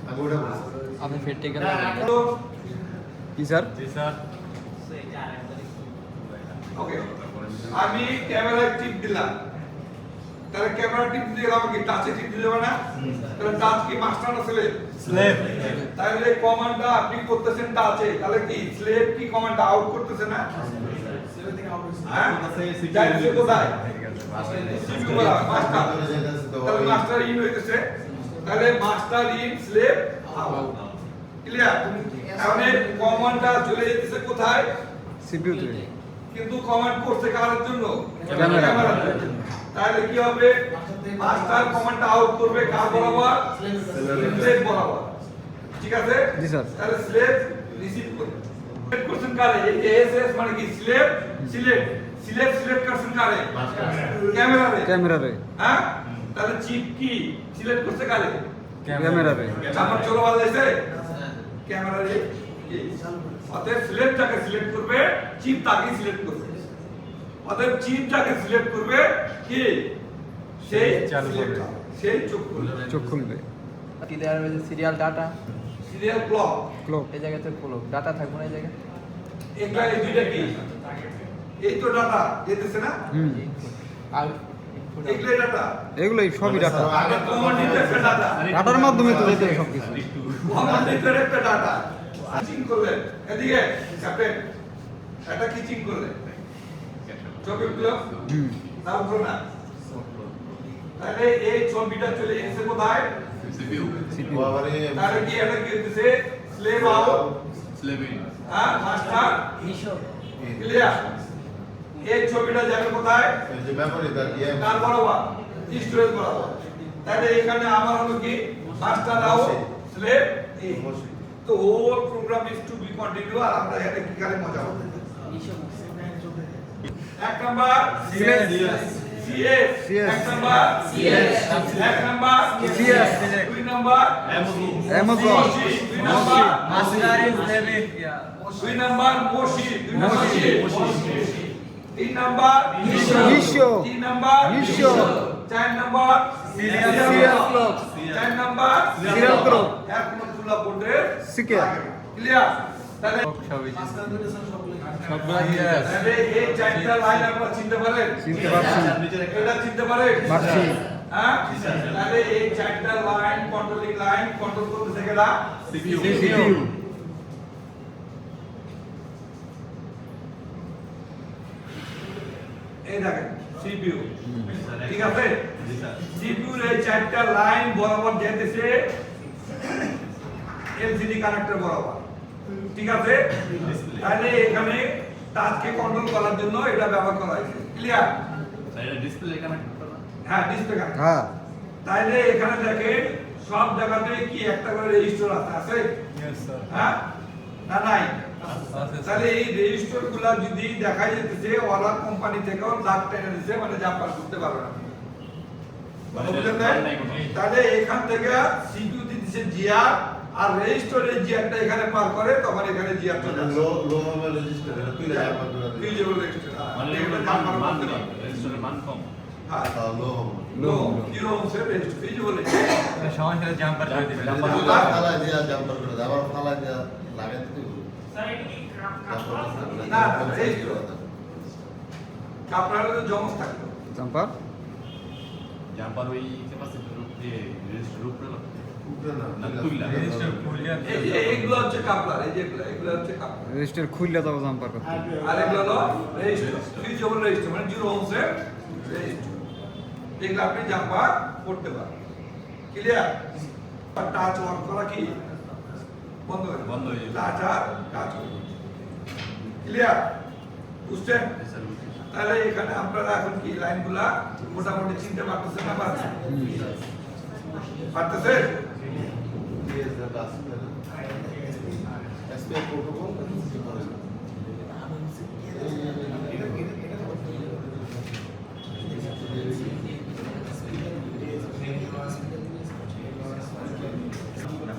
আমি ওটা বলছি আপনি প্র্যাকটিক্যাল কি স্যার জি স্যার ওকে আমি ক্যামেরায় টিপ দিলাম তাহলে ক্যামেরা টিপ দিয়ে আমাকে টাচে টিপ দিলে হবে না তাহলে টাচ কি মাস্টার না স্লেভ স্ল্যাব তাহলে কমান্ডটা আপনি করতেছেন টাচে তাহলে কি স্লেভ কি কমান্ডটা আউট করতেছে না সেভেন থেকে আউট হয়েছে হ্যাঁ যাইছে কোথায় সিপিইউ বলা মাস্টার চলে যেতেছে তো তাহলে মাস্টার ইন হইতেছে তাহলে master in slave out clear এখন এই কমান্ডটা চলে যেতেছে কোথায় সিপিইউ তে কিন্তু কমান্ড করছে কার জন্য ক্যামেরা। ক্যামেরার জন্য। তাহলে কি হবে মাস্টার কমান্ডটা আউট করবে কার বরাবর স্লেভ বরাবর ঠিক আছে জি স্যার। তাহলে স্লেভ রিসিভ করবে সিলেক্ট করছেন কারে এই এসএস মানে কি স্লেভ সিলেক্ট করছেন কারে ক্যামেরা রে ক্যামেরা রে হ্যাঁ তাহলে চিপ কি সিলেক্ট করছে কারে ক্যামেরা রে আমার চলো ভালো লাগছে ক্যামেরা রে অতএব সিলেক্টটাকে সিলেক্ট করবে চিপ তাকে সিলেক্ট করবে অতএব চিপটাকে সিলেক্ট করবে কি সেই চালু করবে। select হবে, সেই চোখ করবে চোখ খুলবে ক্লিয়ার হয়েছে serial data serial clock clock এই জায়গাতে ক্লক ডাটা থাকবে না এই জায়গায় এগুলা এই দুইটা কি এই তো ডাটা যেতেছে না হুম আউট ইনপুট এগুলা ডাটা এগুলোই সবই ডাটা আগে কমান্ড একটা ডাটা ডাটার মাধ্যমে তো যেতে সব কিছু কমান্ড একটা ডাটা চিং করলেন এদিকে ক্যাপ্টেন এটা কি চিং করলেন ছবি গুলো হুম নাম করো না তাহলে এই ছবিটা চলে এসেছে কোথায় সিপিইউ ও আবার এই তাহলে কি এটা কি হচ্ছে স্লেভ আউট স্লেভিং হ্যাঁ মাস্টার ক্লিয়ার এই ছবিটা যাবে কোথায় এই যে মেমোরি তার ইয়ে কার বরাবর স্টোরেজ বরাবর তাহলে এখানে আমার হলো কি মাস্টার আউট স্লেভ ইন তো whole program is to be continue আর আমরা এটা কি করে মজা হবে এক নাম্বার CS CS এক নাম্বার CS এক নাম্বার CS দুই নাম্বার Amazon মসি দুই নাম্বার মাসিদারিস দেবে দুই নাম্বার মসি দুই নাম্বার তিন নাম্বার নিশো তিন নাম্বার নিশো চার নাম্বার সিরিয়াল ক্লক চার নাম্বার সিরিয়াল ক্লক এক নম্বর বোর্ডের সিকে ক্লিয়ার তাহলে সবই মাঝখানে সবগুলো সবগুলা ইয়েস তাহলে এই চারটা লাইন আপনারা চিনতে পারেন চিনতে পারছি এটা চিনতে পারেন পারছি হ্যাঁ তাহলে এই চারটা লাইন কন্ট্রোলিং লাইন কন্ট্রোল করতেছে কেডা সিপিইউ এই দেখেন সিপিইউ ঠিক আছে সিপিইউ এর চারটা লাইন বরাবর যেতেছে এলসিডি কানেক্টর বরাবর ঠিক আছে তাহলে এখানে টাচকে কন্ট্রোল করার জন্য এটা ব্যবহার করা হয়েছে ক্লিয়ার এটা ডিসপ্লে কানেক্ট করতে হ্যাঁ ডিসপ্লে কানেক্টর হ্যাঁ তাইলে এখানে দেখেন সব জায়গাতে কি একটা করে রেজিস্টার আছে ইয়েস স্যার হ্যাঁ না নাই আছে তাহলে এই রেজিস্টার গুলা যদি দেখা যেতেছে ওরা কোম্পানি থেকেও লাখ টেনে দিচ্ছে মানে জাম্পার করতে পারবে না বুঝলেন না? তাহলে এখান থেকে সিপিইউ দিতেছে জিআর আর রেজিস্টারের জিআরটা এখানে পার করে তখন এখানে জিআর চলে আসে লো মেমোরি রেজিস্টার এটা তুই জাম্পার করে দিবি ফিজিবল রেজিস্টার মানে এগুলো মান জাম্পার মান করতে কম পারবে রেজিস্টারের মান কম হ্যাঁ লো নো জিরো ওমসের রেজিস্টার ফিজিবল রেজিস্টার সময় সাথে জাম্পার করে দিবেন জাম্পার তুই ফালা দিয়া জাম্পার করে দে আবার ফালা দিয়া লাগাই দিতে না আপনারা তো জমস থাকতো জাম্পার জাম্পার ওই ক্যাপাসিটির রূপ দিয়ে রেজিস্টার রূপ না উপরে না না তুইলা রেজিস্টার খুললে এই যে এইগুলো হচ্ছে কাপলার এই যে এগুলো হচ্ছে কাপলার রেজিস্টার খুললে তবে জাম্পার করতে আর এগুলো হলো রেজিস্টার ফিজিবল রেজিস্টার মানে জিরো ওমসের রেজিস্টার এগুলো আপনি জাম্পার করতে পারেন ক্লিয়ার টাচ অন করা কি বন্ধ হয়ে বন্ধ হয়ে যাবে। টাচ আর কাজ ক্লিয়ার বুঝছেন তাহলে এখানে আপনারা এখন কি লাইনগুলা মোটামুটি চিনতে পারতেছেন না পারছেন পারতেছেন এসপিআই প্রোটোকল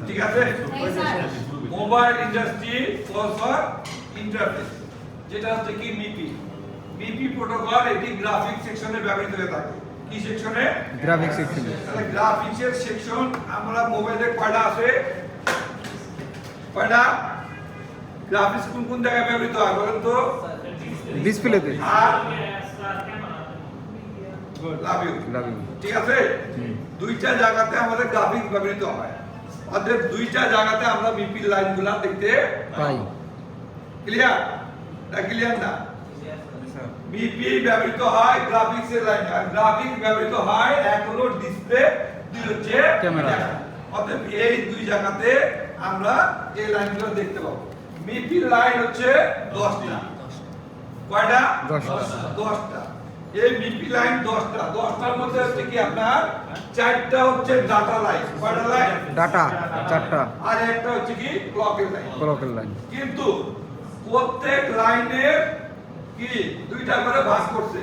ঠিক আছে মোবাইল ইন্ডাস্ট্রি ফর ইন্টারফেস যেটা হচ্ছে কি মিপি মিপি প্রোটোকল এটি গ্রাফিক সেকশনে ব্যবহৃত হয়ে থাকে কি সেকশনে গ্রাফিক্স সেকশনে তাহলে গ্রাফিক্সের সেকশন আমরা মোবাইলে কয়টা আছে কয়টা গ্রাফিক্স কোন কোন জায়গায় ব্যবহৃত হয় বলেন তো ডিসপ্লেতে আর লাভ ইউ লাভ ইউ ঠিক আছে দুইটা জায়গাতে আমাদের গ্রাফিক্স ব্যবহৃত হয় অর্থাৎ দুইটা জায়গাতে আমরা মিপি লাইনগুলা দেখতে পাই ক্লিয়ার না ক্লিয়ার না মিপি ব্যবহৃত হয় গ্রাফিক্স এর লাইন আর গ্রাফিক্স ব্যবহৃত হয় এক হলো ডিসপ্লে দুই হচ্ছে ক্যামেরা। অর্থাৎ এই দুই জায়গাতে আমরা এই লাইনগুলো দেখতে পাবো মিপি লাইন হচ্ছে 10টা কয়টা 10টা এই মিপি লাইন 10টার মধ্যে হচ্ছে কি আপনার চারটা হচ্ছে ডাটা লাইন কয়টা লাইন ডাটা চারটা আর একটা হচ্ছে কি ক্লকের লাইন ক্লকের লাইন কিন্তু প্রত্যেক লাইনের কি দুইটা করে ভাগ করছে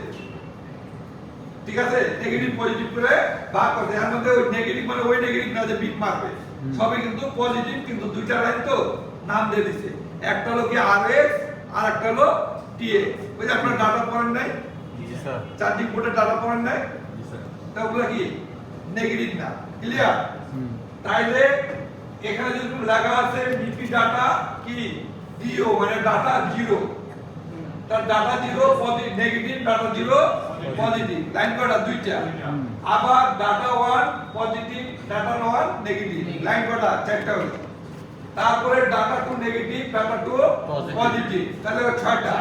ঠিক আছে নেগেটিভ পজিটিভ করে ভাগ করছে এর মধ্যে ওই নেগেটিভ মানে ওই নেগেটিভ না যে বিট মারবে সবই কিন্তু পজিটিভ কিন্তু দুইটা লাইন তো নাম দিয়ে দিছে একটা হলো কি আরএস আর একটা হলো টিএক্স ওই যে আপনারা ডাটা পয়েন্ট নাই জি স্যার চার্জিং পোর্টে ডাটা পয়েন্ট নাই তা ওগুলো কি নেগেটিভ না ক্লিয়ার তাইলে এখানে যেরকম লেখা আছে মিপি ডাটা কি ডিও মানে ডাটা জিরো তার data zero positive negative data zero positive line কয়টা দুইটা আবার data one positive data one negative line কয়টা চারটা হলো তারপরে data two negative data two positive তাহলে ছয়টা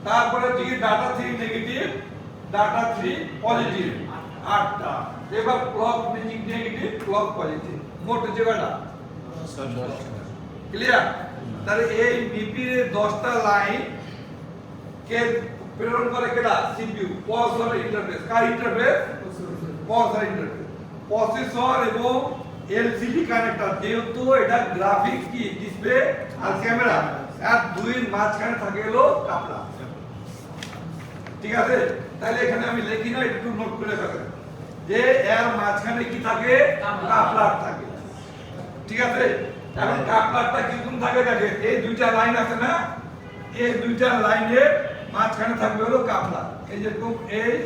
তারপরে হচ্ছে কি data three negative data three positive আটটা এবার ক্লক নেগেটিভ ক্লক পজিটিভ মোট হচ্ছে কয়টা ক্লিয়ার তাহলে এই বিপি এর 10টা লাইন কে প্রেরণ করে কেডা সিপিইউ প্রসেসর ইন্টারফেস কার ইন্টারফেস প্রসেসর ইন্টারফেস প্রসেসর এবং এলসিডি কানেক্টর যেহেতু এটা গ্রাফিক্স কি ডিসপ্লে আর ক্যামেরা আর দুইয়ের মাঝখানে থাকে হলো কাপড়া ঠিক আছে, তাহলে এখানে আমি লিখি না, একটু নোট করে রাখেন যে এর মাঝখানে কি থাকে, কাপলার থাকে। ঠিক আছে, এখন কাপলারটা কিরকম থাকে দেখেন, এই দুইটা লাইন আছে না, এই দুইটা লাইনের মাঝখানে থাকবে হলো কাপলার। এই যেরকম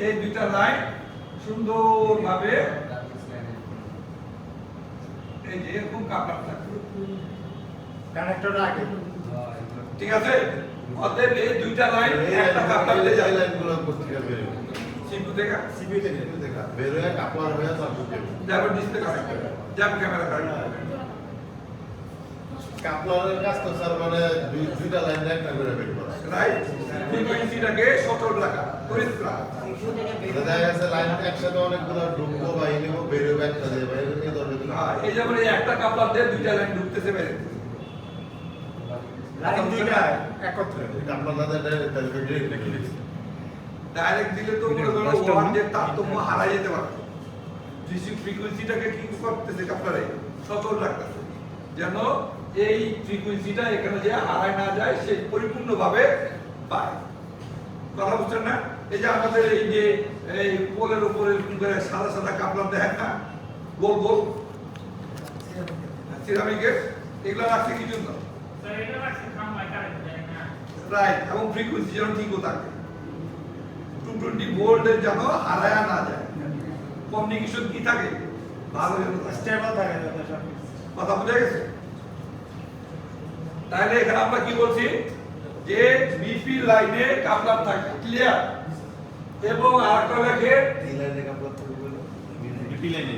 এই দুইটা লাইন সুন্দরভাবে এই যে এরকম কাপলার থাকবে। কানেক্টর আগে ঠিক আছে, অতএব এই দুইটা লাইন একটা কাপলার দিয়ে যায়। লাইনগুলো পত্রিকা বেরোবে সিপু থেকে সিপিইউ থেকে দেখা বেরোয় কাপড় হয়ে তারপর যাবে ডিসপ্লে কানেক্ট করবে, যাবে ক্যামেরা কানেক্ট করবে। কাপড়ের কাজ তো স্যার মানে দুইটা লাইন একটা করে বের করা রাইট, ফ্রিকোয়েন্সিটাকে সচল রাখা, তড়িৎ রাখা। দেখা গেছে লাইন একসাথে অনেকগুলো ঢুকবো বা ইনেবো বেরোবে একটা দিয়ে বা এরকম এই ধরনের এই যেমন এই একটা কাপলার দিয়ে দুইটা লাইন ঢুকতেছে বাইরে। লাইন দুইটা একত্রে কাপড় দাদা ডাইরেক্ট ডাইরেক্ট দিলে তো মনে করো ওয়ার্ডের তারতম্য হারাই যেতে পারে। ফ্রিকোয়েন্সিটাকে কি করতেছে কাপলারে, সচল রাখতেছে, যেন এই ফ্রিকোয়েন্সিটা এখানে যে হারায় না যায়, সে পরিপূর্ণভাবে পায়। কথা বুঝছেন না? এই যে আমাদের এই যে এই পোলের উপরে সাদা সাদা কাপলার দেখেন না, গোল গোল সিরামিকের, এগুলো রাখছে কি জন্য? রাইট, এবং ফ্রিকোয়েন্সি যেন ঠিকও থাকে, 220 ভোল্টের যেন হারায় না যায়, কমিউনিকেশন কি থাকে, ভালো যেন থাকে। স্টেবল থাকে যাতে সব কথা বুঝে গেছে? তাহলে এখানে আমরা কি বলছি যে বিপি লাইনে কাপলার থাকে, ক্লিয়ার? এবং আরেকটা লেখে এই লাইনে কাপড় তো বলো বিপি লাইনে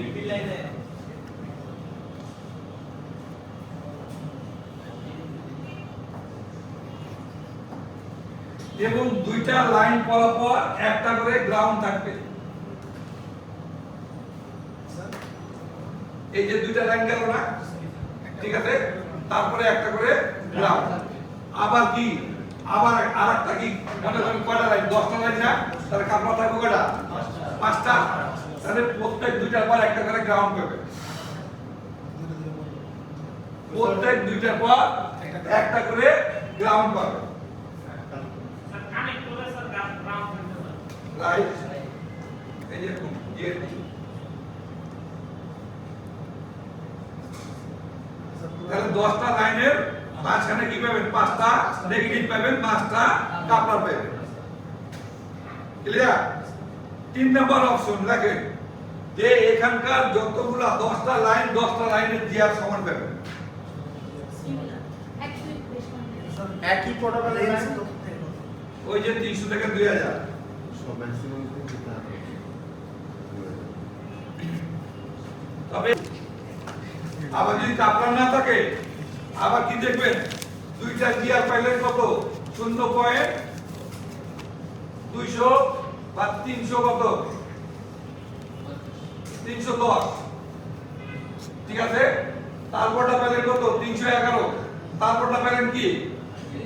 এবং দুইটা লাইন পরপর একটা করে গ্রাউন্ড থাকবে। এই যে দুইটা লাইন গেল না, ঠিক আছে, তারপরে একটা করে গ্রাউন্ড। আবার কি, আবার আরেকটা কি, মনে করেন কয়টা লাইন, 10টা লাইন না, তাহলে কাপড় থাকবে কয়টা, 5টা, তাহলে প্রত্যেক দুইটার পর একটা করে গ্রাউন্ড পাবে, প্রত্যেক দুইটার পর একটা করে গ্রাউন্ড পাবে। রাইট, এই যে তাহলে 10টা লাইনের মাঝখানে কি পাবেন, 5টা নেগেটিভ পাবেন, 5টা কাপলার পাবেন। ক্লিয়ার? 3 নম্বর অপশন দেখেন যে এখানকার যতগুলা 10টা লাইনের জিআর সমান পাবেন। একই প্রোটোকল ওই যে 300 থেকে 2000। সব ম্যাক্সিমাম কিন্তু তবে আবার যদি কাপলার না থাকে, আবার কি দেখবেন, দুইটা জিআর পাইলেন কত, 0.200 বা 300 কত, 310, ঠিক আছে। তারপরটা পেলেন কত, 311, তারপরটা পেলেন কি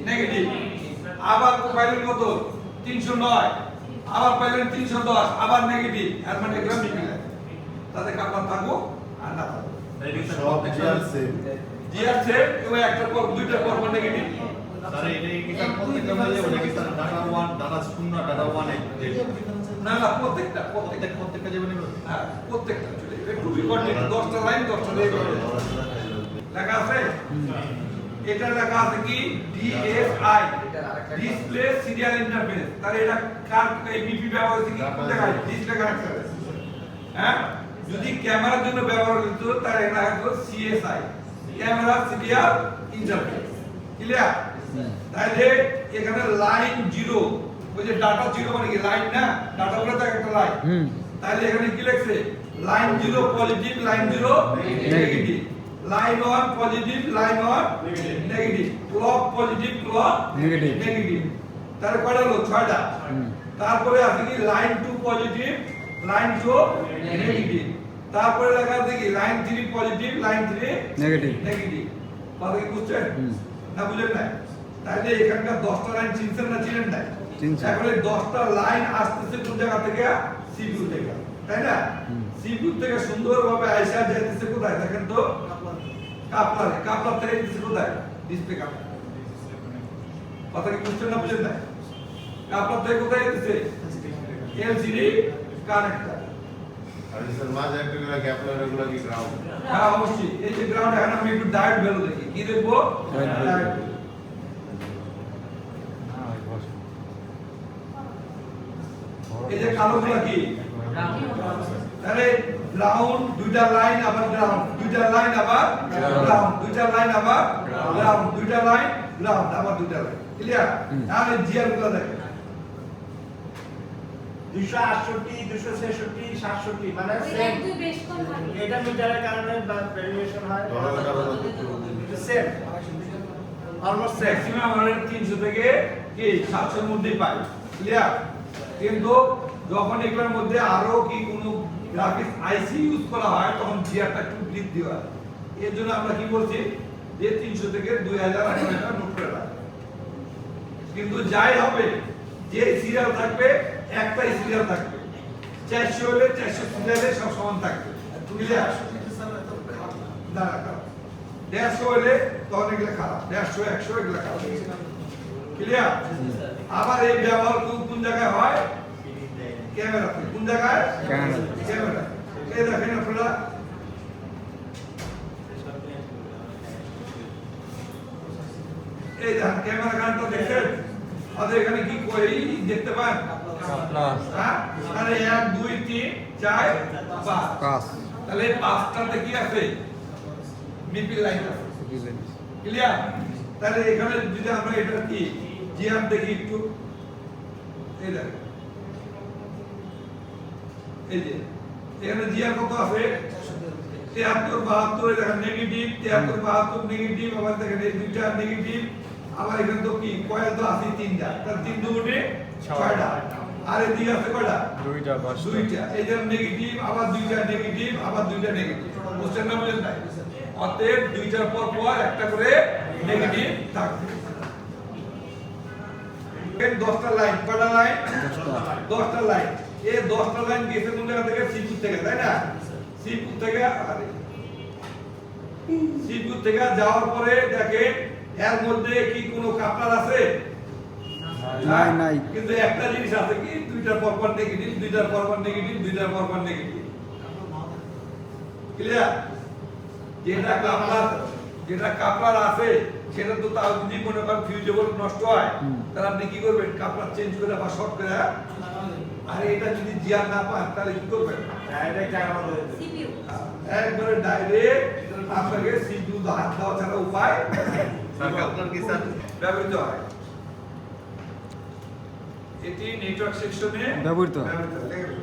নেগেটিভ, আবার পাইলেন কত, 309, আবার পাইলেন 310, আবার নেগেটিভ, এর মানে এগুলো মিলে তাতে কাপলার থাকবো আর না থাকবো। সব জিআর সেম জিআর সেম, এবং একটা পর দুইটা পর নেগেটিভ। স্যার এটা কি স্যার প্রত্যেকটা মধ্যে ওটা কি স্যার ডাটা 1 ডাটা 0 ডাটা 1 না না, প্রত্যেকটা জীবনে হ্যাঁ, প্রত্যেকটা চলে একটু বিকর্ডিত, 10টা লাইন 10টা লাইন লেখা আছে। এটা লেখা আছে কি ডিএসআই, ডিসপ্লে সিরিয়াল ইন্টারফেস। তাহলে এটা কার এই বিপি ব্যবহার হচ্ছে কি, কোন জায়গায় ডিসপ্লে কানেক্টর, হ্যাঁ। যদি ক্যামেরার জন্য ব্যবহার হতো তাহলে এটা হতো CSI, camera serial interface. Clear? তাহলে এখানে লাইন 0, ওই যে ডাটা 0 মানে কি লাইন না, ডাটা বলে থাকে একটা লাইন। তাহলে এখানে কি লিখছে, line 0 positive, line 0 negative, line 1 positive, line 1 negative, clock positive, clock negative. Negative. তাহলে কয়টা হলো, 6টা। তারপরে আছে কি লাইন 2 পজিটিভ, লাইন 2 নেগেটিভ। তারপরে লেখা আছে কি line 3 positive, line 3 negative. Negative. কথা কি বুঝছেন না, বুঝেন না? তাহলে এখানকার 10টা লাইন চিনছেন না, চিনেন না? চিনছি। এখন এই 10টা লাইন আসতেছে কোন জায়গা থেকে, সিপিইউ থেকে, তাই না? সিপিইউ থেকে সুন্দরভাবে আইসা যাইতেছে কোথায় দেখেন তো, কাপলারে, কাপলার থেকে যাইতেছে কোথায়, ডিসপ্লে কাপলার। কথা কি বুঝছেন না, বুঝেন না? আপনার থেকে কোথায় দিতেছে এলসিডি কানেক্টর। আর স্যার মাঝে একটা করে গ্যাপ লাইন এগুলো কি গ্রাউন্ড? হ্যাঁ অবশ্যই এই যে গ্রাউন্ড এখন আমি একটু ডায়োড ভ্যালু দেখি কি দেখবো Diode value। Diode value। এই যে কালোগুলো কি তাহলে গ্রাউন্ড দুইটা লাইন আবার গ্রাউন্ড দুইটা লাইন আবার গ্রাউন্ড দুইটা লাইন আবার গ্রাউন্ড দুইটা লাইন গ্রাউন্ড আবার দুইটা লাইন ক্লিয়ার। তাহলে জিআর গুলো দেখেন 268 266 67 মানে ওই সেম। এক দুই বেশ কম থাকে। এটা মিটারের কারণে ভেরিয়েশন হয় ধরনের কারণে সেম অলমোস্ট সেম। ম্যাক্সিমাম আমরা 300 থেকে কি 700 এর মধ্যেই পাই ক্লিয়ার। কিন্তু যখন এগুলোর মধ্যে আরো কি কোনো গ্রাফিক্স আইসি ইউজ করা হয় তখন জিআরটা একটু বৃদ্ধি হয়। এর জন্য আমরা কি বলছি যে 300 থেকে 2000 টাকা নোট করে রাখি। কিন্তু যাই হবে যে সিরিয়াল থাকবে একটাই সিরিয়াল থাকবে 400 হলে 400 সিরিয়ালে সব সমান থাকবে ক্লিয়ার। না না 150 হলে তখন এগুলো খারাপ 150 100 এগুলো খারাপ ক্লিয়ার। আবার এই ব্যবহার কোন জায়গায় হয় ক্যামেরাতে কোন জায়গায় ক্যামেরা। এই দেখেন আপনারা এই দেখেন ক্যামেরা গানটা দেখেন আমাদের এখানে কি কই দেখতে পান প্লাস হ্যাঁ তাহলে 1 2 3 4 5 পাঁচ তাহলে এই পাঁচটাতে কি আছে মিপিল লাইন আছে ক্লিয়ার। তাহলে এখানে যদি আমরা এটা কি জিআর দেখি একটু এই দেখেন এই যে এখানে জিআর কত আছে 73 72 দেখেন নেগেটিভ 73 72 নেগেটিভ আবার দেখেন এই দুইটা নেগেটিভ আবার এখানে তো কি কয়েল তো আছে তিনটা তার 3 দুগুণে 6টা আর এই দিকে আছে কয়টা দুইটা বাস দুইটা এই যে নেগেটিভ আবার দুইটা নেগেটিভ আবার দুইটা নেগেটিভ বুঝছেন না বুঝেন না অতএব দুইটার পর পর একটা করে নেগেটিভ থাকবে। এর 10টা লাইন কয়টা লাইন 10টা লাইন এই 10টা লাইন গেছে কোন জায়গা থেকে সিপিইউ থেকে তাই না সিপিইউ থেকে আরে সিপিইউ থেকে যাওয়ার পরে দেখেন এর মধ্যে কি কোনো কাপলার আছে নাই, নাই। কিন্তু একটা জিনিস আছে কি দুইটার পর পর নেগেটিভ দুইটার পর পর নেগেটিভ দুইটার পর পর নেগেটিভ ক্লিয়ার। যেটা কাপলার আছে সেটা তো তাও যদি মনে করেন ফিউজেবল নষ্ট হয় তাহলে আপনি কি করবেন কাপলার চেঞ্জ করে বা শর্ট করে আর এটা যদি জিআর না পান তাহলে কি করবেন ডাইরেক্ট জায়গা মধ্যে সিপিইউ একবারে ডাইরেক্ট আপনাকে সিপিইউ হাত দেওয়া ছাড়া উপায় আপনার কি স্যার ব্যবহৃত হয়। এটি নেটওয়ার্ক সেকশনে ব্যবহৃত হয়। ব্যবহৃত হয়।